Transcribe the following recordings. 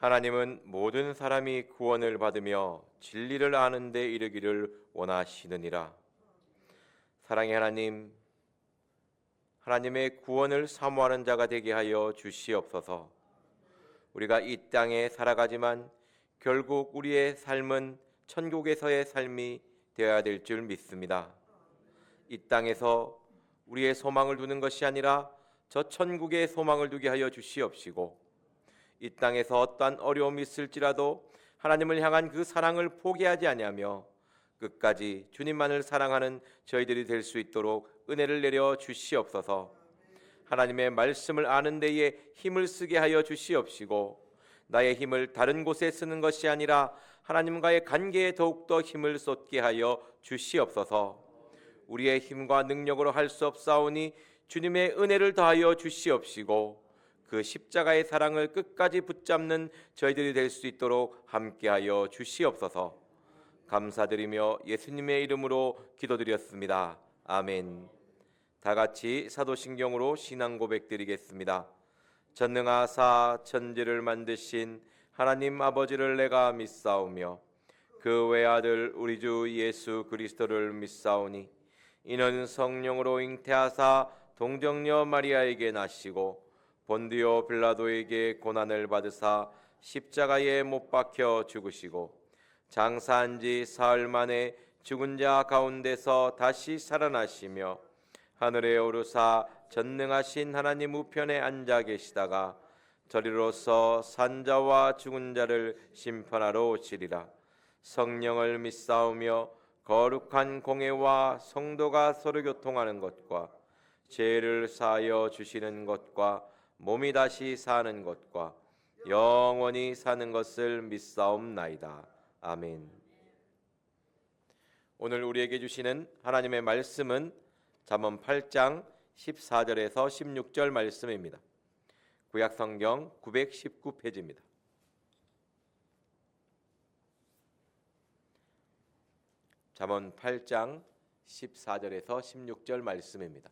하나님은 모든 사람이 구원을 받으며 진리를 아는 데 이르기를 원하시느니라. 사랑의 하나님, 하나님의 구원을 사모하는 자가 되게 하여 주시옵소서. 우리가 이 땅에 살아가지만 결국 우리의 삶은 천국에서의 삶이 되어야 될 줄 믿습니다. 이 땅에서 우리의 소망을 두는 것이 아니라 저 천국의 소망을 두게 하여 주시옵시고, 이 땅에서 어떠한 어려움이 있을지라도 하나님을 향한 그 사랑을 포기하지 아니하며 끝까지 주님만을 사랑하는 저희들이 될 수 있도록 은혜를 내려 주시옵소서. 하나님의 말씀을 아는 데에 힘을 쓰게 하여 주시옵시고, 나의 힘을 다른 곳에 쓰는 것이 아니라 하나님과의 관계에 더욱더 힘을 쏟게 하여 주시옵소서. 우리의 힘과 능력으로 할 수 없사오니 주님의 은혜를 더하여 주시옵시고, 그 십자가의 사랑을 끝까지 붙잡는 저희들이 될 수 있도록 함께하여 주시옵소서. 감사드리며 예수님의 이름으로 기도드렸습니다. 아멘. 다 같이 사도신경으로 신앙 고백드리겠습니다. 전능하사 천지를 만드신 하나님 아버지를 내가 믿사오며 그 외아들 우리 주 예수 그리스도를 믿사오니 이는 성령으로 잉태하사 동정녀 마리아에게 나시고 본디오 빌라도에게 고난을 받으사 십자가에 못 박혀 죽으시고 장사한 지 사흘 만에 죽은 자 가운데서 다시 살아나시며 하늘에 오르사 전능하신 하나님 우편에 앉아 계시다가 저리로서 산자와 죽은 자를 심판하러 오시리라. 성령을 믿사오며 거룩한 공회와 성도가 서로 교통하는 것과 죄를 사하여 주시는 것과 몸이 다시 사는 것과 영원히 사는 것을 믿사옵나이다. 아멘. 오늘 우리에게 주시는 하나님의 말씀은 잠언 8장 14절에서 16절 말씀입니다. 구약성경 919페이지입니다. 잠언 8장 14절에서 16절 말씀입니다.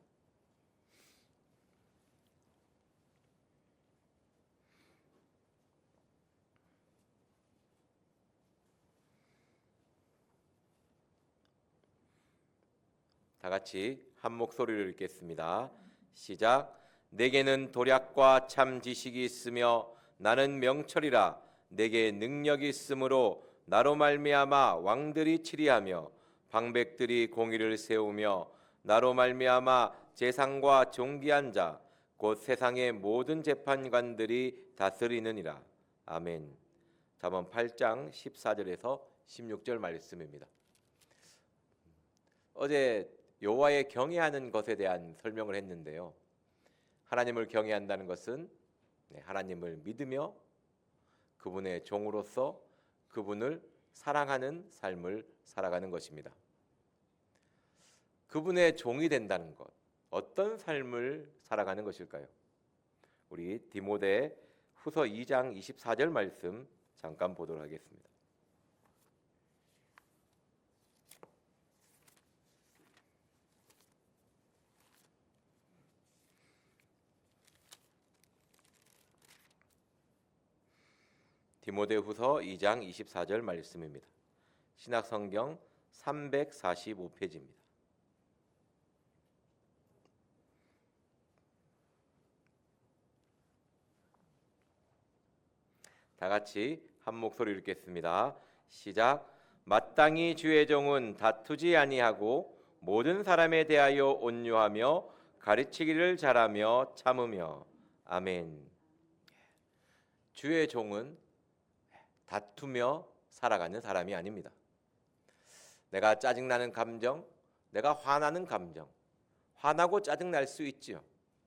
다 같이 한 목소리로 읽겠습니다. 시작. 내게는 도략과 참 지식이 있으며 나는 명철이라. 내게 능력이 있으므로 나로 말미암아 왕들이 치리하며 방백들이 공의를 세우며 나로 말미암아 재상과 존귀한 자 곧 세상의 모든 재판관들이 다스리느니라. 아멘. 잠언 8장 14절에서 16절 말씀입니다. 어제 여호와의 경외하는 것에 대한 설명을 했는데요. 하나님을 경외한다는 것은 하나님을 믿으며 그분의 종으로서 그분을 사랑하는 삶을 살아가는 것입니다. 그분의 종이 된다는 것, 어떤 삶을 살아가는 것일까요? 우리 디모데 후서 2장 24절 말씀 잠깐 보도록 하겠습니다. 디모데후서 2장 24절 말씀입니다. 신약성경 345페이지입니다. 다 같이 한 목소리 읽겠습니다. 시작. 마땅히 주의 종은 다투지 아니하고 모든 사람에 대하여 온유하며 가르치기를 잘하며 참으며. 아멘. 주의 종은 다투며 살아가는 사람이 아닙니다. 내가 짜증나는 감정, 내가 화나는 감정, 화나고 짜증날 수 있지요.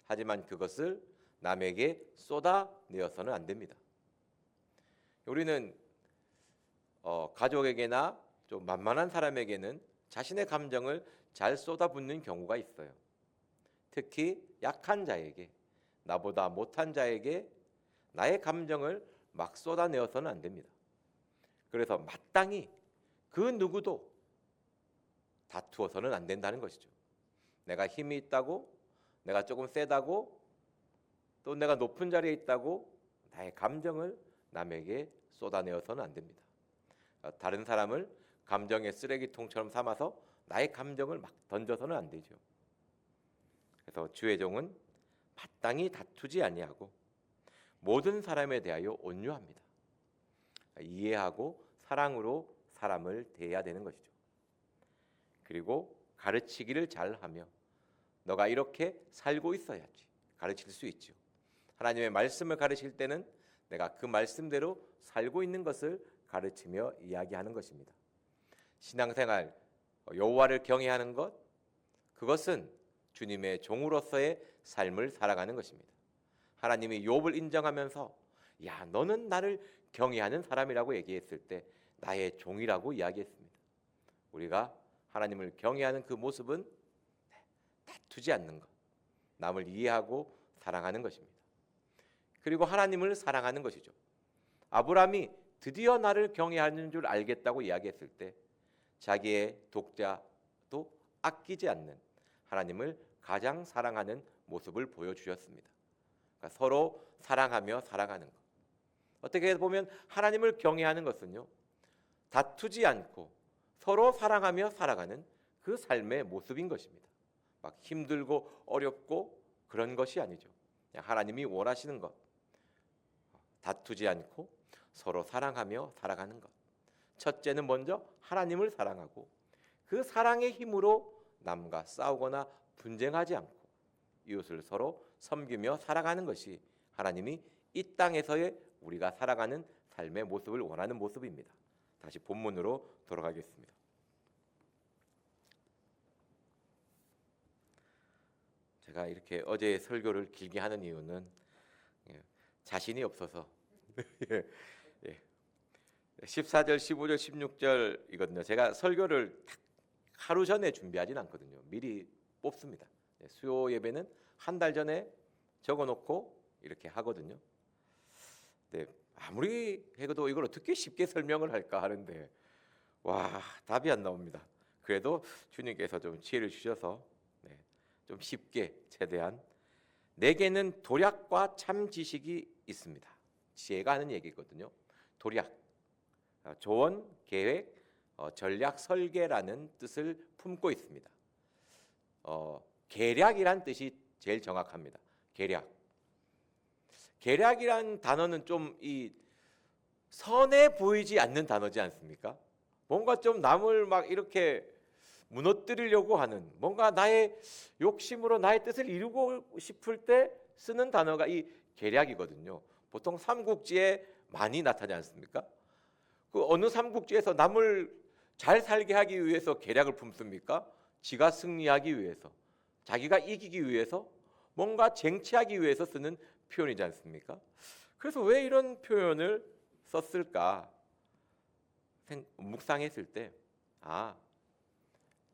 하지만 그것을 남에게 쏟아내어서는 안 됩니다. 우리는 가족에게나 좀 만만한 사람에게는 자신의 감정을 잘 쏟아붓는 경우가 있어요. 특히 약한 자에게, 나보다 못한 자에게 나의 감정을 막 쏟아내어서는 안 됩니다. 그래서 마땅히 그 누구도 다투어서는 안 된다는 것이죠. 내가 힘이 있다고, 내가 조금 세다고, 또 내가 높은 자리에 있다고 나의 감정을 남에게 쏟아내어서는 안 됩니다. 다른 사람을 감정의 쓰레기통처럼 삼아서 나의 감정을 막 던져서는 안 되죠. 그래서 주의 종은 마땅히 다투지 아니하고 모든 사람에 대하여 온유합니다. 이해하고 사랑으로 사람을 대해야 되는 것이죠. 그리고 가르치기를 잘하며 너가 이렇게 살고 있어야지 가르칠 수 있죠. 하나님의 말씀을 가르칠 때는 내가 그 말씀대로 살고 있는 것을 가르치며 이야기하는 것입니다. 신앙생활 여호와를 경외하는 것, 그것은 주님의 종으로서의 삶을 살아가는 것입니다. 하나님이 욥을 인정하면서 야 너는 나를 경외하는 사람이라고 얘기했을 때 나의 종이라고 이야기했습니다. 우리가 하나님을 경외하는 그 모습은 다투지 않는 것, 남을 이해하고 사랑하는 것입니다. 그리고 하나님을 사랑하는 것이죠. 아브라함이 드디어 나를 경외하는 줄 알겠다고 이야기했을 때 자기의 독자도 아끼지 않는 하나님을 가장 사랑하는 모습을 보여주셨습니다. 그러니까 서로 사랑하며 살아가는 것. 어떻게 보면 하나님을 경외하는 것은요, 다투지 않고 서로 사랑하며 살아가는 그 삶의 모습인 것입니다. 막 힘들고 어렵고 그런 것이 아니죠. 그냥 하나님이 원하시는 것, 다투지 않고 서로 사랑하며 살아가는 것. 첫째는 먼저 하나님을 사랑하고 그 사랑의 힘으로 남과 싸우거나 분쟁하지 않고 이웃을 서로 섬기며 살아가는 것이 하나님이 이 땅에서의 우리가 살아가는 삶의 모습을 원하는 모습입니다. 다시 본문으로 돌아가겠습니다. 제가 이렇게 어제 설교를 길게 하는 이유는 자신이 없어서 14절, 15절, 16절이거든요. 제가 설교를 하루 전에 준비하진 않거든요. 미리 뽑습니다. 수요 예배는 한 달 전에 적어놓고 이렇게 하거든요. 아무리 해도 이걸 어떻게 쉽게 설명을 할까 하는데 답이 안 나옵니다. 그래도 주님께서 좀 지혜를 주셔서 좀 쉽게 최대한 내게는 도략과 참 지식이 있습니다. 지혜가 하는 얘기거든요. 도략, 조언, 계획, 전략, 설계라는 뜻을 품고 있습니다. 계략이란 뜻이 제일 정확합니다. 계략이란 단어는 좀 이 선해 보이지 않는 단어지 않습니까? 뭔가 좀 남을 막 이렇게 무너뜨리려고 하는, 뭔가 나의 욕심으로 나의 뜻을 이루고 싶을 때 쓰는 단어가 이 계략이거든요. 보통 삼국지에 많이 나타나지 않습니까? 그 어느 삼국지에서 남을 잘 살게 하기 위해서 계략을 품습니까? 지가 승리하기 위해서, 자기가 이기기 위해서, 뭔가 쟁취하기 위해서 쓰는 표현이지 않습니까? 그래서 왜 이런 표현을 썼을까 묵상했을 때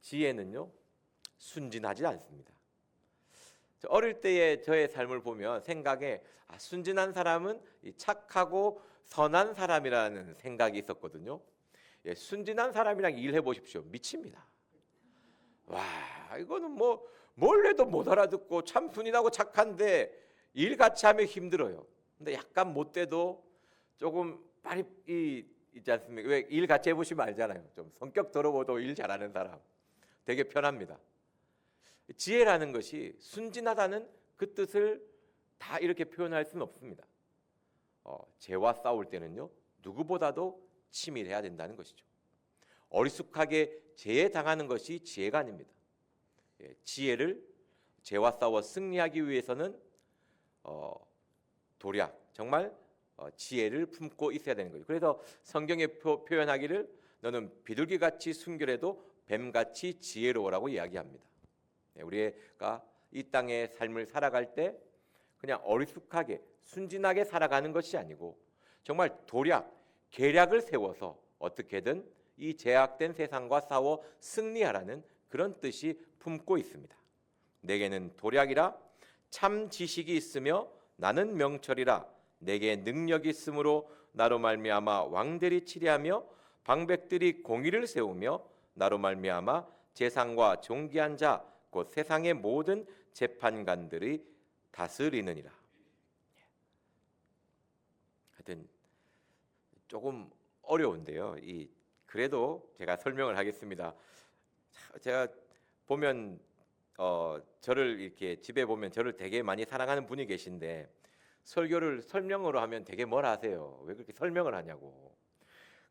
지혜는요 순진하지 않습니다. 어릴 때의 저의 삶을 보면 생각에 순진한 사람은 착하고 선한 사람이라는 생각이 있었거든요. 순진한 사람이랑 일해 보십시오. 미칩니다. 이거는 뭘 해도 못 알아듣고 참 순진하고 착한데 일 같이 하면 힘들어요. 근데 약간 못돼도 조금 빨리 있지 않습니까? 왜 일 같이 해보시면 알잖아요. 좀 성격 더러워도 일 잘하는 사람 되게 편합니다. 지혜라는 것이 순진하다는 그 뜻을 다 이렇게 표현할 수는 없습니다. 죄와 싸울 때는요 누구보다도 치밀해야 된다는 것이죠. 어리숙하게 죄에 당하는 것이 지혜가 아닙니다. 지혜를 죄와 싸워 승리하기 위해서는 도략, 정말 지혜를 품고 있어야 되는 거죠. 그래서 성경에 표현하기를 너는 비둘기같이 순결해도 뱀같이 지혜로우라고 이야기합니다. 우리가 이 땅의 삶을 살아갈 때 그냥 어리숙하게 순진하게 살아가는 것이 아니고 정말 도략, 계략을 세워서 어떻게든 이 제약된 세상과 싸워 승리하라는 그런 뜻이 품고 있습니다. 내게는 도략이라 참 지식이 있으며 나는 명철이라 내게 능력이 있으므로 나로 말미암아 왕들이 치리하며 방백들이 공의를 세우며 나로 말미암아 재상과 존귀한 자 곧 세상의 모든 재판관들이 다스리느니라. 하여튼 조금 어려운데요. 그래도 제가 설명을 하겠습니다. 제가 보면 저를 이렇게 집에 보면 저를 되게 많이 사랑하는 분이 계신데 설교를 설명으로 하면 되게 뭐라 하세요. 왜 그렇게 설명을 하냐고.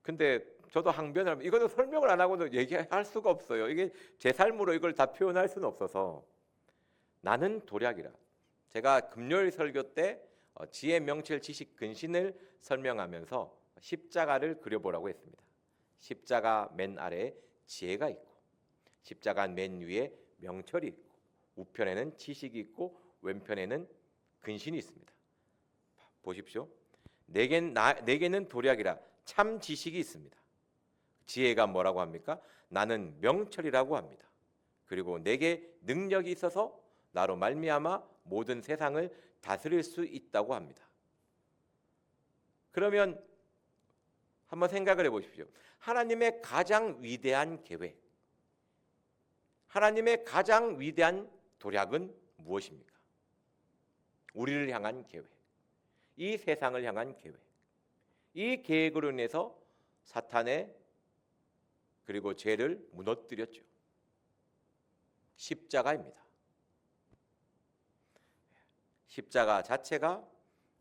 근데 저도 항변을 하면 이거는 설명을 안 하고도 얘기할 수가 없어요. 이게 제 삶으로 이걸 다 표현할 수는 없어서 나는 도략이라. 제가 금요일 설교 때 지혜 명철 지식 근신을 설명하면서 십자가를 그려보라고 했습니다. 십자가 맨 아래에 지혜가 있고 십자가 맨 위에 명철이 있고 우편에는 지식이 있고 왼편에는 근신이 있습니다. 보십시오. 내게는 도략이라 참 지식이 있습니다. 지혜가 뭐라고 합니까? 나는 명철이라고 합니다. 그리고 내게 능력이 있어서 나로 말미암아 모든 세상을 다스릴 수 있다고 합니다. 그러면 한번 생각을 해보십시오. 하나님의 가장 위대한 계획, 하나님의 가장 위대한 도략은 무엇입니까? 우리를 향한 계획, 이 세상을 향한 계획. 이 계획으로 인해서 사탄의 그리고 죄를 무너뜨렸죠. 십자가입니다. 십자가 자체가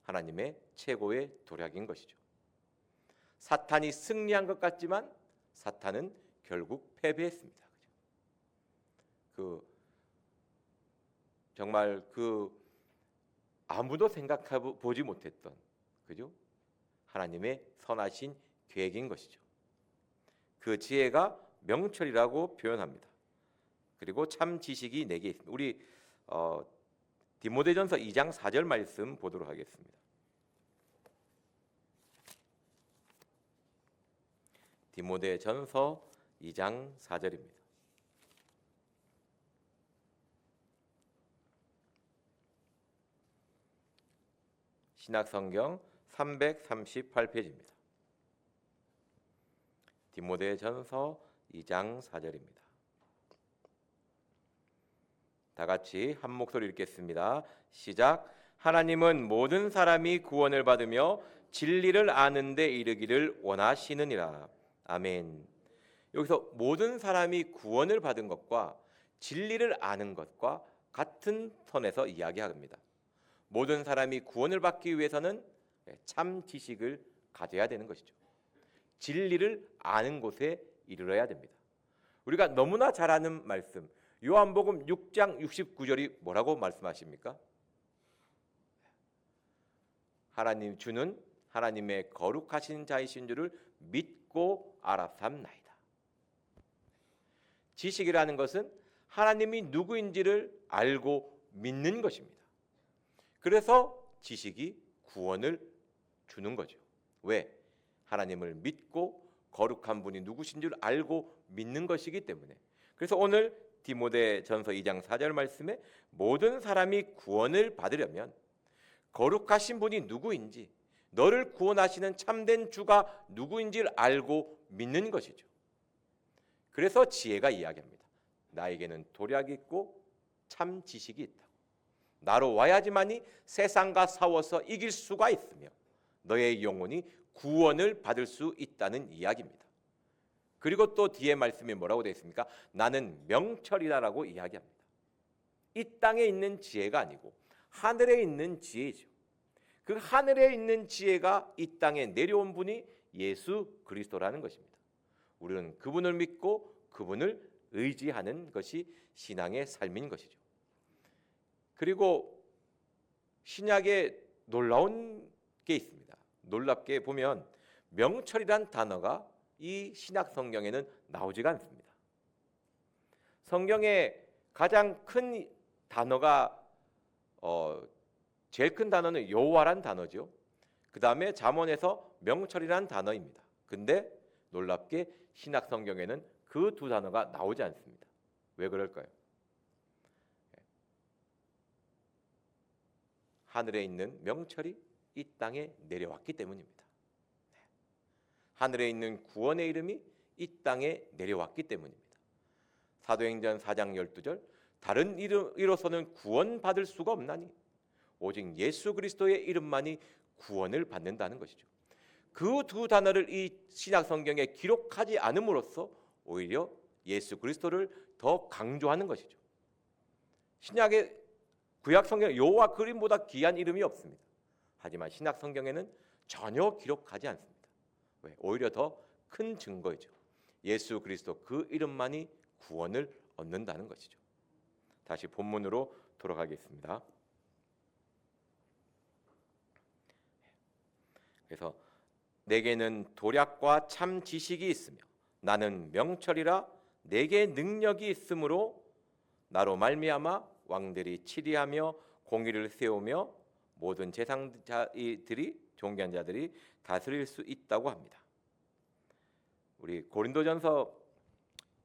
하나님의 최고의 도략인 것이죠. 사탄이 승리한 것 같지만 사탄은 결국 패배했습니다. 정말 아무도 생각해 보지 못했던 그죠? 하나님의 선하신 계획인 것이죠. 그 지혜가 명철이라고 표현합니다. 그리고 참 지식이 내게 있습니다. 우리 디모데전서 2장 4절 말씀 보도록 하겠습니다. 디모데전서 2장 4절입니다. 신약성경 338페이지입니다. 디모데전서 2장 4절입니다. 다 같이 한 목소리 읽겠습니다. 시작. 하나님은 모든 사람이 구원을 받으며 진리를 아는 데 이르기를 원하시느니라. 아멘. 여기서 모든 사람이 구원을 받은 것과 진리를 아는 것과 같은 선에서 이야기합니다. 모든 사람이 구원을 받기 위해서는 참 지식을 가져야 되는 것이죠. 진리를 아는 곳에 이르러야 됩니다. 우리가 너무나 잘 아는 말씀, 요한복음 6장 69절이 뭐라고 말씀하십니까? 하나님 주는 하나님의 거룩하신 자이신 줄을 믿고 알았삼나이다. 지식이라는 것은 하나님이 누구인지를 알고 믿는 것입니다. 그래서 지식이 구원을 주는 거죠. 왜? 하나님을 믿고 거룩한 분이 누구신 줄 알고 믿는 것이기 때문에. 그래서 오늘 디모데전서 2장 4절 말씀에 모든 사람이 구원을 받으려면 거룩하신 분이 누구인지, 너를 구원하시는 참된 주가 누구인지를 알고 믿는 것이죠. 그래서 지혜가 이야기합니다. 나에게는 도략이 있고 참 지식이 있다. 나로 와야지만이 세상과 싸워서 이길 수가 있으며 너의 영혼이 구원을 받을 수 있다는 이야기입니다. 그리고 또 뒤에 말씀이 뭐라고 되어 있습니까? 나는 명철이다라고 이야기합니다. 이 땅에 있는 지혜가 아니고 하늘에 있는 지혜죠. 그 하늘에 있는 지혜가 이 땅에 내려온 분이 예수 그리스도라는 것입니다. 우리는 그분을 믿고 그분을 의지하는 것이 신앙의 삶인 것이죠. 그리고 신약에 놀라운 게 있습니다. 놀랍게 보면 명철이란 단어가 이 신약 성경에는 나오지가 않습니다. 성경에 가장 큰 단어가 제일 큰 단어는 여호와란 단어죠. 그 다음에 잠언에서 명철이란 단어입니다. 근데 놀랍게 신약 성경에는 그 두 단어가 나오지 않습니다. 왜 그럴까요? 하늘에 있는 명철이 이 땅에 내려왔기 때문입니다. 하늘에 있는 구원의 이름이 이 땅에 내려왔기 때문입니다. 사도행전 4장 12절 다른 이름으로서는 구원받을 수가 없나니 오직 예수 그리스도의 이름만이 구원을 받는다는 것이죠. 그 두 단어를 이 신약 성경에 기록하지 않음으로써 오히려 예수 그리스도를 더 강조하는 것이죠. 신약의 구약 성경 여호와 그림보다 귀한 이름이 없습니다. 하지만 신약 성경에는 전혀 기록하지 않습니다. 왜? 오히려 더 큰 증거이죠. 예수 그리스도 그 이름만이 구원을 얻는다는 것이죠. 다시 본문으로 돌아가겠습니다. 그래서 내게는 도략과 참 지식이 있으며 나는 명철이라 내게 능력이 있으므로 나로 말미암아 왕들이 치리하며 공의를 세우며 모든 제상자들이 존귀한 자들이 다스릴 수 있다고 합니다. 우리 고린도전서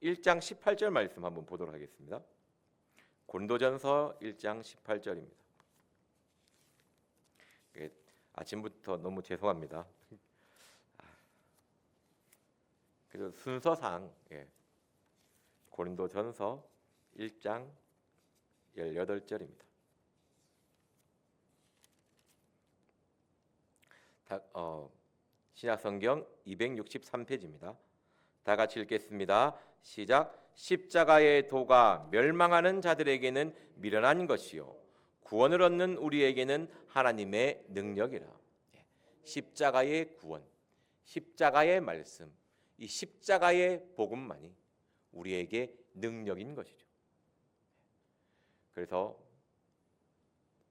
1장 18절 말씀 한번 보도록 하겠습니다. 고린도전서 1장 18절입니다. 아침부터 너무 죄송합니다. 그래서 순서상 고린도전서 1장 18절입니다. 신약성경 263페이지입니다. 다 같이 읽겠습니다. 시작. 십자가의 도가 멸망하는 자들에게는 미련한 것이요 구원을 얻는 우리에게는 하나님의 능력이라. 십자가의 구원, 십자가의 말씀, 이 십자가의 복음만이 우리에게 능력인 것이죠. 그래서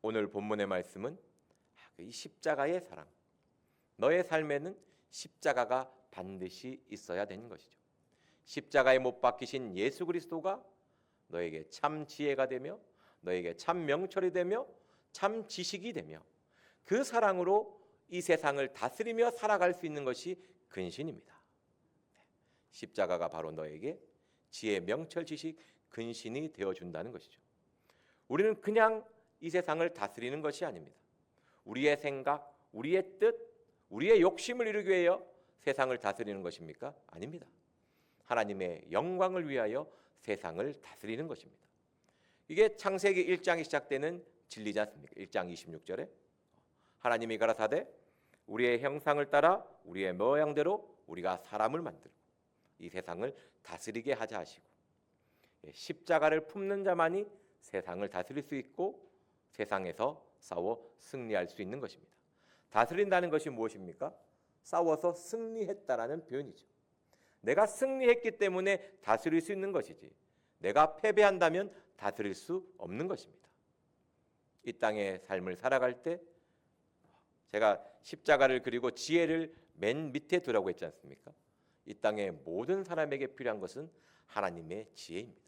오늘 본문의 말씀은 이 십자가의 사랑, 너의 삶에는 십자가가 반드시 있어야 되는 것이죠. 십자가에 못 박히신 예수 그리스도가 너에게 참 지혜가 되며 너에게 참 명철이 되며 참 지식이 되며 그 사랑으로 이 세상을 다스리며 살아갈 수 있는 것이 근신입니다. 십자가가 바로 너에게 지혜, 명철, 지식, 근신이 되어준다는 것이죠. 우리는 그냥 이 세상을 다스리는 것이 아닙니다. 우리의 생각, 우리의 뜻, 우리의 욕심을 이루기 위하여 세상을 다스리는 것입니까? 아닙니다. 하나님의 영광을 위하여 세상을 다스리는 것입니다. 이게 창세기 1장이 시작되는 진리지 않습니까? 1장 26절에 하나님이 가라사대 우리의 형상을 따라 우리의 모양대로 우리가 사람을 만들고 이 세상을 다스리게 하자 하시고 십자가를 품는 자만이 세상을 다스릴 수 있고 세상에서 싸워 승리할 수 있는 것입니다. 다스린다는 것이 무엇입니까? 싸워서 승리했다라는 표현이죠. 내가 승리했기 때문에 다스릴 수 있는 것이지 내가 패배한다면 다스릴 수 없는 것입니다. 이 땅의 삶을 살아갈 때 제가 십자가를 그리고 지혜를 맨 밑에 두라고 했지 않습니까? 이 땅의 모든 사람에게 필요한 것은 하나님의 지혜입니다.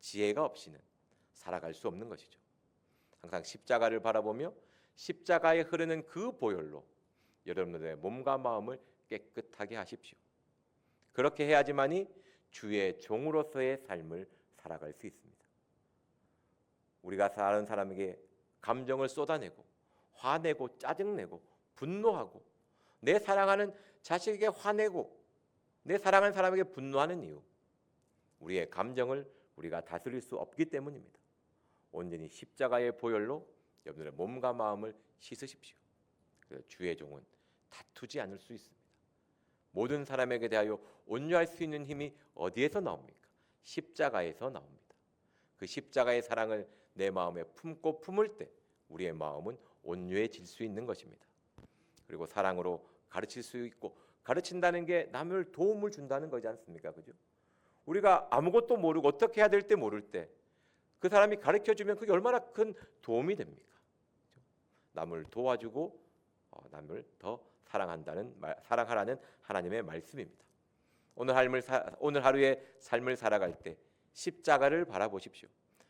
지혜가 없이는 살아갈 수 없는 것이죠. 항상 십자가를 바라보며 십자가에 흐르는 그 보혈로 여러분들의 몸과 마음을 깨끗하게 하십시오. 그렇게 해야지만이 주의 종으로서의 삶을 살아갈 수 있습니다. 우리가 다른 사람에게 감정을 쏟아내고 화내고 짜증내고 분노하고 내 사랑하는 자식에게 화내고 내 사랑하는 사람에게 분노하는 이유 우리의 감정을 우리가 다스릴 수 없기 때문입니다. 온전히 십자가의 보혈로 여러분들의 몸과 마음을 씻으십시오. 그래서 주의 종은 다투지 않을 수 있습니다. 모든 사람에게 대하여 온유할 수 있는 힘이 어디에서 나옵니까? 십자가에서 나옵니다. 그 십자가의 사랑을 내 마음에 품고 품을 때 우리의 마음은 온유해질 수 있는 것입니다. 그리고 사랑으로 가르칠 수 있고 가르친다는 게 남을 도움을 준다는 거지 않습니까? 그죠? 우리가 아무것도 모르고 어떻게 해야 될 때 모를 때 그 사람이 가르쳐주면 그게 얼마나 큰 도움이 됩니까? 남을 도와주고 남을 더 사랑하라는 하나님의 말씀입니다. 오늘 하루의 삶을 살아갈 때 십자가를 바라보십시오.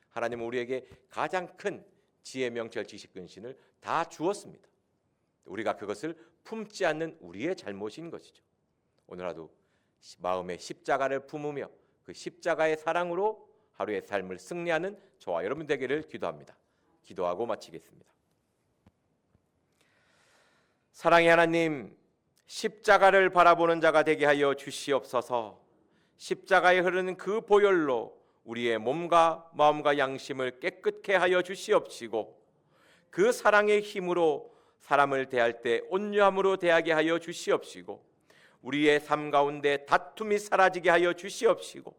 하나님은 우리에게 가장 큰 지혜, 명철, 지식, 근신을 다 주었습니다. 우리가 그것을 품지 않는 우리의 잘못인 것이죠. 오늘 하루 마음에 십자가를 품으며 그 십자가의 사랑으로 하루의 삶을 승리하는 저와 여러분 되기를 기도합니다. 기도하고 마치겠습니다. 사랑의 하나님, 십자가를 바라보는 자가 되게 하여 주시옵소서. 십자가에 흐르는 그 보혈로 우리의 몸과 마음과 양심을 깨끗게 하여 주시옵시고 그 사랑의 힘으로 사람을 대할 때 온유함으로 대하게 하여 주시옵시고 우리의 삶 가운데 다툼이 사라지게 하여 주시옵시고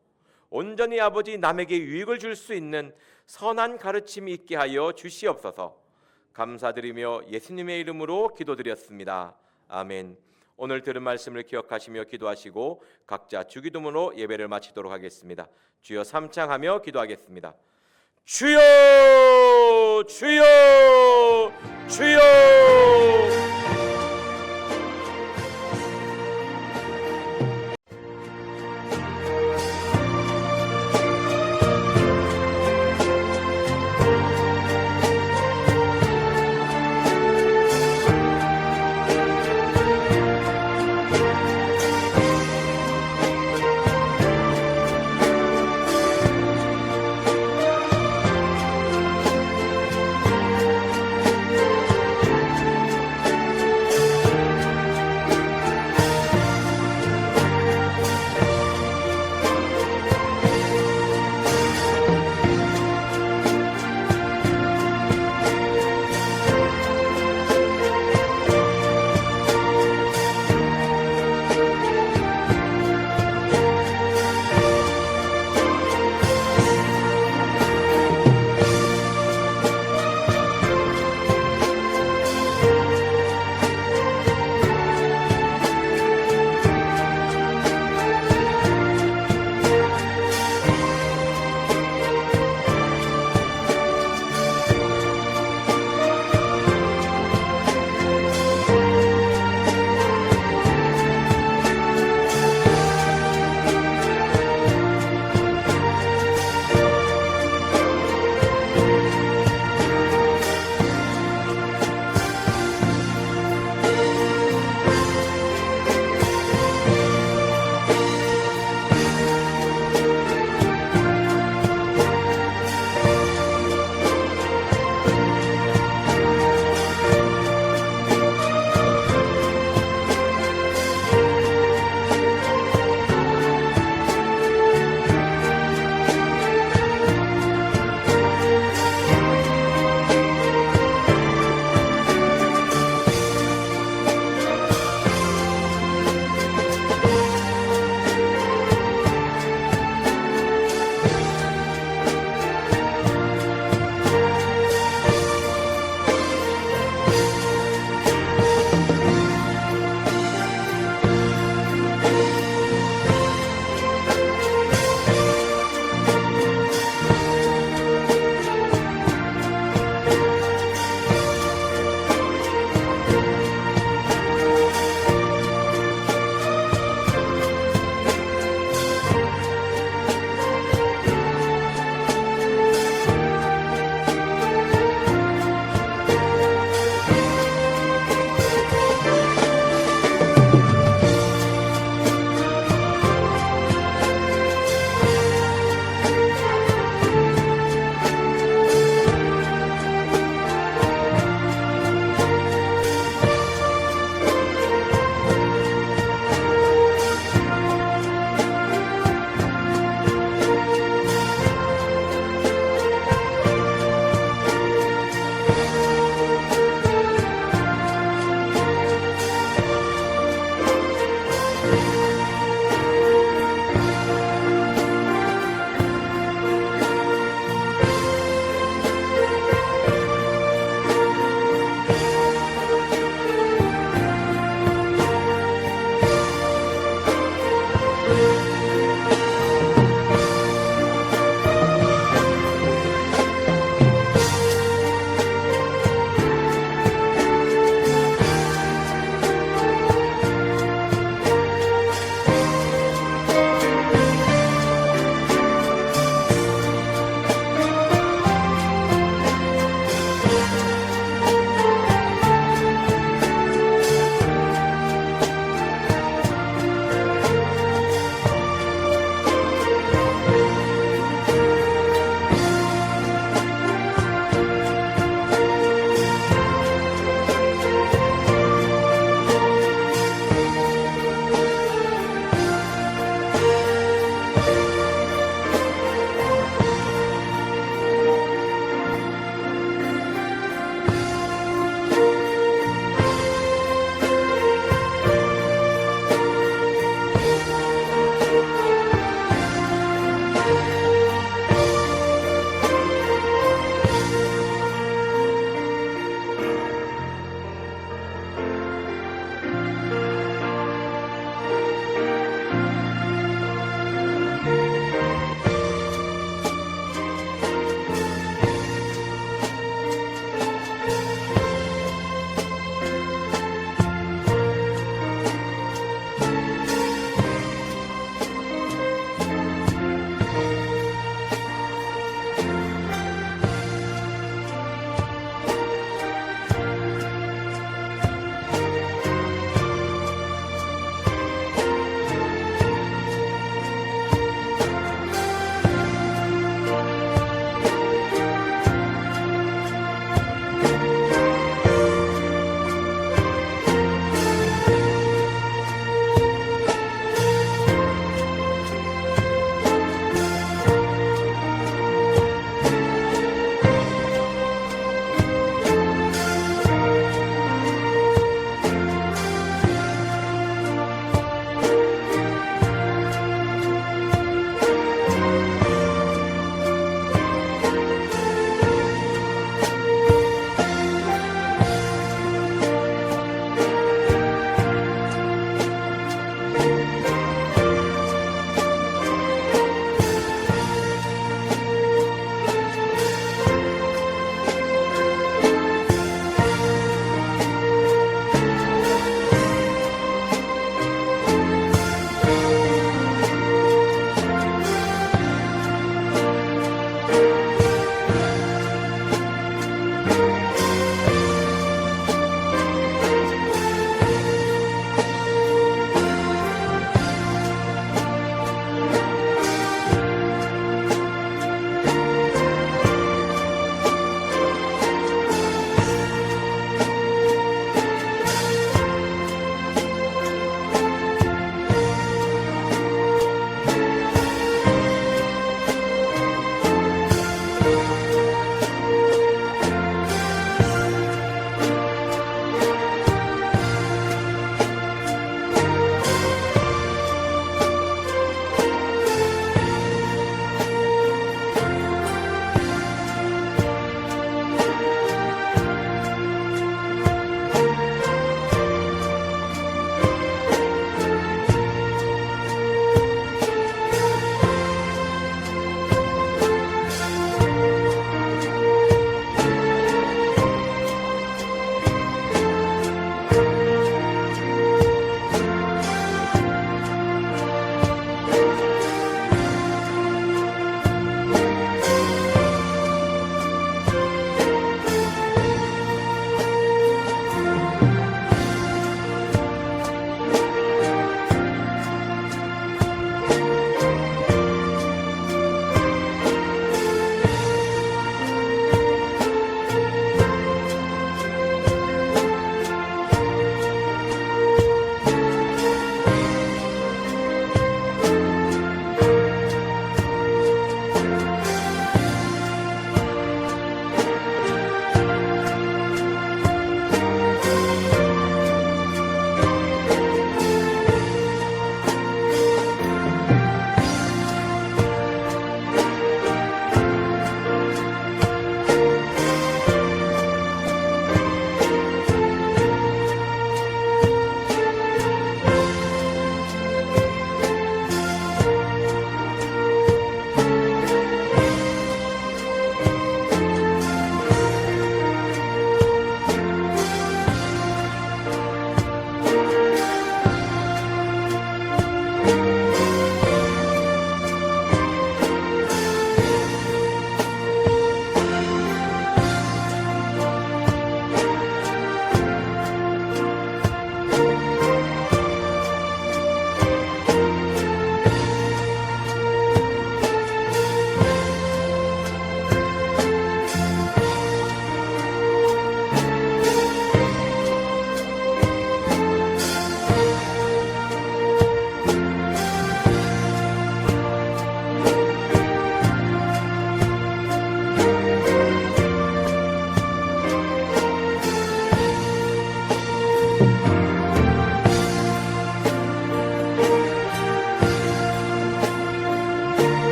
온전히 아버지 남에게 유익을 줄 수 있는 선한 가르침이 있게 하여 주시옵소서. 감사드리며 예수님의 이름으로 기도드렸습니다. 아멘. 오늘 들은 말씀을 기억하시며 기도하시고 각자 주기도문으로 예배를 마치도록 하겠습니다. 주여 삼창하며 기도하겠습니다. 주여 주여 주여